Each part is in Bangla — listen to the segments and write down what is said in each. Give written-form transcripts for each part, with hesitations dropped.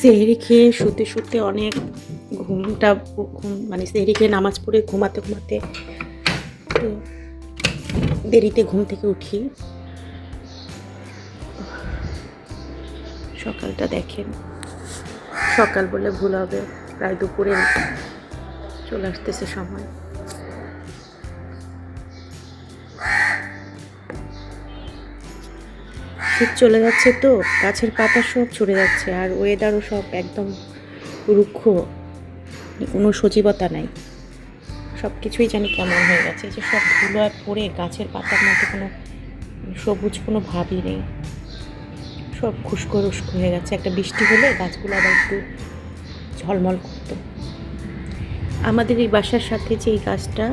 সেহরি খেয়ে শুতে শুতে অনেক মানে সেহরি খেয়ে নামাজ পড়ে ঘুমাতে ঘুমাতে তো দেরিতে ঘুম থেকে উঠি। সকালটা দেখেন, সকাল বলে ভুল হবে, প্রায় দুপুরে চলে আসতেছে সময়। শীত চলে যাচ্ছে তো গাছের পাতা সব ঝরে যাচ্ছে, আর ওয়েদারও সব একদম রুক্ষ, কোনো সজীবতা নাই। সব কিছুই জানি কেমন হয়ে গেছে, যে সব ধুলো পড়ে গাছের পাতার মধ্যে কোনো সবুজ কোনো ভাবই নেই, সব খুস্কো রুস্কো হয়ে গেছে। একটা বৃষ্টি হলে গাছগুলো আবার একটু ঝলমল করতো। আমাদের এই বাসার সাথে যে এই গাছটা,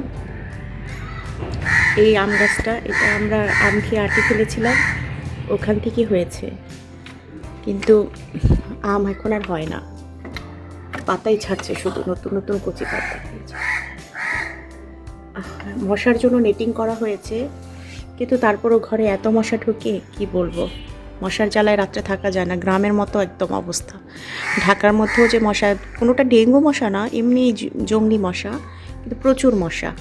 এই আম গাছটা, এটা আমরা আম খেয়ে আটে ফেলেছিলাম, ওখান থেকে হয়েছে, কিন্তু আম এখন আর হয় না, পাতাই ছাড়ছে শুধু, নতুন নতুন কচি পাতা। মশার জন্য নেটিং করা হয়েছে, কিন্তু তারপরও ঘরে এত মশা ঢুকে কি বলবো। মশার জ্বালায় রাত্রে থাকা যায় না, গ্রামের মতো একদম অবস্থা। ঢাকার মধ্যেও যে মশা, কোনোটা ডেঙ্গু মশা না, এমনি জংলি মশা, কিন্তু প্রচুর মশা।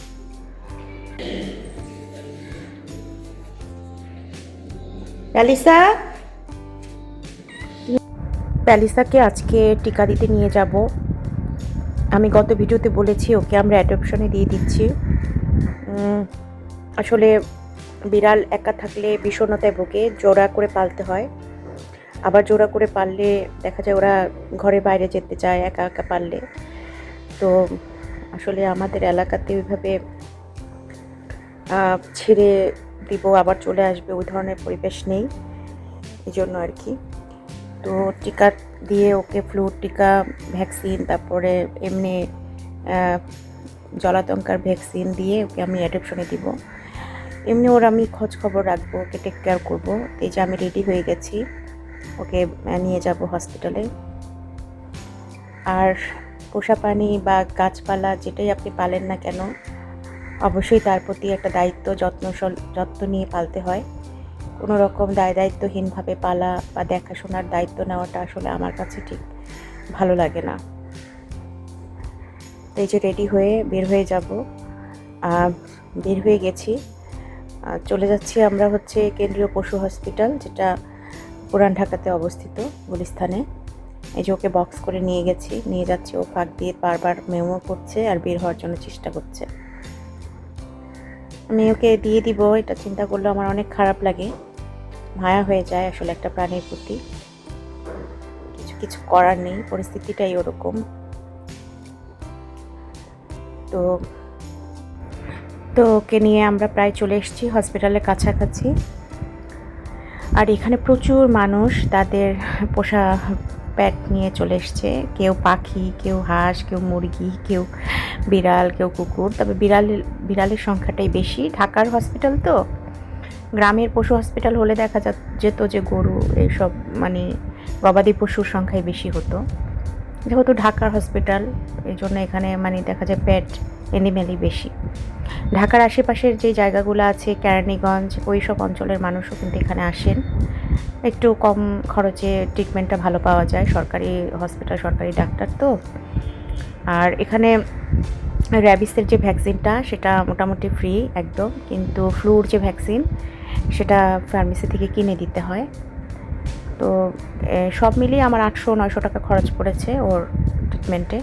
প্যালিসাকে আজকে টিকা দিতে নিয়ে যাব। আমি গত ভিডিওতে বলেছি ওকে আমরা অ্যাডপশনে দিয়ে দিচ্ছি। আসলে বিড়াল একা থাকলে বিষণ্ণতায় ভোগে, জোড়া করে পালতে হয়। আবার জোড়া করে পাললে দেখা যায় ওরা ঘরে বাইরে যেতে চায় একা একা পাললে। তো আসলে আমাদের এলাকাতে ওইভাবে ছেড়ে দিব আবার চলে আসবে ওই ধরনের পরিবেশ নেই, এই জন্য আর কি। তো টিকা দিয়ে ওকে ফ্লুর টিকা, ভ্যাকসিন, তারপরে এমনি জলাতঙ্কার ভ্যাকসিন দিয়ে ওকে আমি অ্যাডপশনে দিব। এমনি ওর আমি খোঁজ খবর রাখবো, ওকে টেক কেয়ার করবো। এই যে আমি রেডি হয়ে গেছি, ওকে নিয়ে যাব হসপিটালে। আর পোষা প্রাণী বা গাছপালা যেটাই আপনি পালেন না কেন, অবশ্যই তার প্রতি একটা দায়িত্ব, যত্ন নিয়ে পালতে হয়। কোনো রকম দায়িত্বহীনভাবে পালা বা দেখাশোনার দায়িত্ব নেওয়াটা আসলে আমার কাছে ঠিক ভালো লাগে না। তো এই যে রেডি হয়ে বের হয়ে যাব, বের হয়ে গেছি, চলে যাচ্ছি আমরা হচ্ছে কেন্দ্রীয় পশু হসপিটাল, যেটা পুরান ঢাকাতে অবস্থিত, গুলিস্তানে। এই যে ওকে বক্স করে নিয়ে যাচ্ছি, ও ফাঁক দিয়ে বারবার মেমো করছে আর বের হওয়ার জন্য চেষ্টা করছে। আমি ওকে দিয়ে দিব, এটা চিন্তা করলে আমার অনেক খারাপ লাগে, মায়া হয়ে যায় আসলে একটা প্রাণীর প্রতি। কিছু করার নেই, পরিস্থিতিটাই ওরকম। তো ওকে নিয়ে আমরা প্রায় চলে এসেছি হসপিটালের কাছাকাছি। আর এখানে প্রচুর মানুষ তাদের পোষা পেট নিয়ে চলে এসছে, কেউ পাখি, কেউ হাঁস, কেউ মুরগি, কেউ বিড়াল, কেউ কুকুর। তবে বিড়ালের সংখ্যাটাই বেশি। ঢাকার হসপিটাল তো, গ্রামের পশু হসপিটাল হলে দেখা যেত যে গরু, এইসব মানে গবাদি পশুর সংখ্যাই বেশি হতো। যেহেতু ঢাকার হসপিটাল, এই জন্য এখানে মানে দেখা যায় পেট এনিম্যালই বেশি। ঢাকার আশেপাশের যে জায়গাগুলো আছে, কেরানীগঞ্জ, ওই সব অঞ্চলের মানুষও কিন্তু এখানে আসেন, একটু কম খরচে ট্রিটমেন্টটা ভালো পাওয়া যায়। সরকারি হসপিটাল, সরকারি ডাক্তার তো। আর এখানে র্যাবিসের যে ভ্যাকসিনটা, সেটা মোটামুটি ফ্রি একদম, কিন্তু ফ্লুর যে ভ্যাকসিন, সেটা ফার্মেসি থেকে কিনে দিতে হয়। তো সব মিলিয়ে আমার 800-900 টাকা খরচ পড়েছে ওর ট্রিটমেন্টে।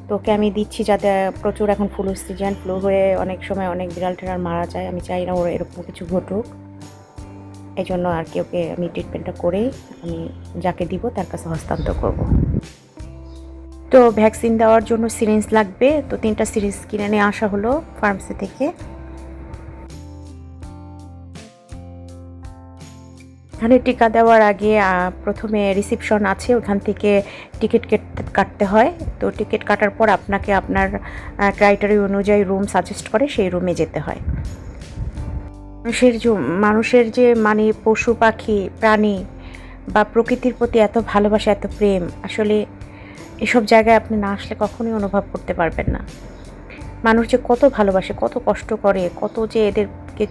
তো ওকে আমি দিচ্ছি, যাতে প্রচুর এখন ফ্লু সিজন, ফ্লু হয়ে অনেক সময় অনেক বিড়াল টিড়াল মারা যায়, আমি চাই না ওর এরকম কিছু ঘটুক। এই জন্য আর কি ওকে আমি ট্রিটমেন্টটা করে আমি যাকে দিব তার কাছে হস্তান্তর করব। তো ভ্যাকসিন দেওয়ার জন্য সিরিঞ্জ লাগবে, তো 3টা সিরিঞ্জ কিনে নিয়ে আসা হলো ফার্মেসি থেকে। এখানে টিকা দেওয়ার আগে প্রথমে রিসিপশন আছে, ওখান থেকে টিকিট কাটতে হয়। তো টিকিট কাটার পর আপনাকে আপনার ক্রাইটেরিয়া অনুযায়ী রুম সাজেস্ট করে, সেই রুমে যেতে হয়। মানুষের যে মানে পশু পাখি প্রাণী বা প্রকৃতির প্রতি এত ভালোবাসা, এত প্রেম, আসলে এসব জায়গায় আপনি না আসলে কখনোই অনুভব করতে পারবেন না। মানুষ যে কত ভালোবাসে, কত কষ্ট করে, কত যে এদেরকে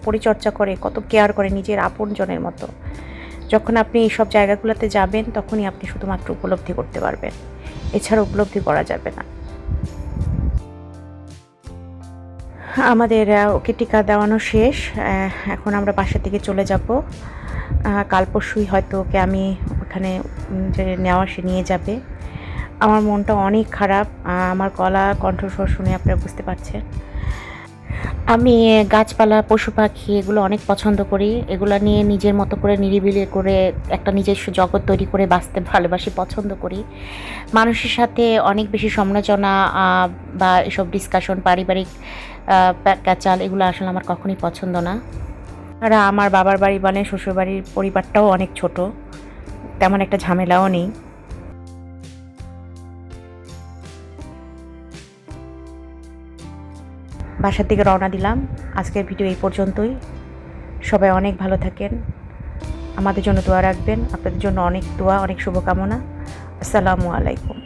পরিচর্যা করে, কত কেয়ার করে, নিজের আপনজনের মতো। যখন আপনি এইসব জায়গাগুলোতে যাবেন তখনই আপনি শুধুমাত্র উপলব্ধি করতে পারবেন, এছাড়া উপলব্ধি করা যাবে না। আমাদের ওকে টিকা দেওয়ানো শেষ। এখন আমরা বাসার দিকে চলে যাব। কাল পরশুই হয়তো ওকে আমি ওখানে যে নেওয়া সে নিয়ে যাবে। আমার মনটা অনেক খারাপ। আমার গলা কণ্ঠস্বর শুনে আপনারা বুঝতে পারছেন। আমি গাছপালা, পশু পাখি এগুলো অনেক পছন্দ করি। এগুলা নিয়ে নিজের মতো করে নিরিবিলি করে একটা নিজস্ব জগৎ তৈরি করে বাঁচতে ভালোবাসি, পছন্দ করি। মানুষের সাথে অনেক বেশি সমালোচনা বা এসব ডিসকাশন, পারিবারিক প্যাচাল এগুলো আসলে আমার কখনোই পছন্দ না। আর আমার বাবার বাড়ি মানে শ্বশুরবাড়ির পরিবারটাও অনেক ছোট, তেমন একটা ঝামেলাও নেই। বাসার দিকে রওনা দিলাম। আজকের ভিডিও এই পর্যন্তই। সবাই অনেক ভালো থাকেন, আমাদের জন্য দোয়া রাখবেন। আপনাদের জন্য অনেক দোয়া, অনেক শুভকামনা। আসসালামু আলাইকুম।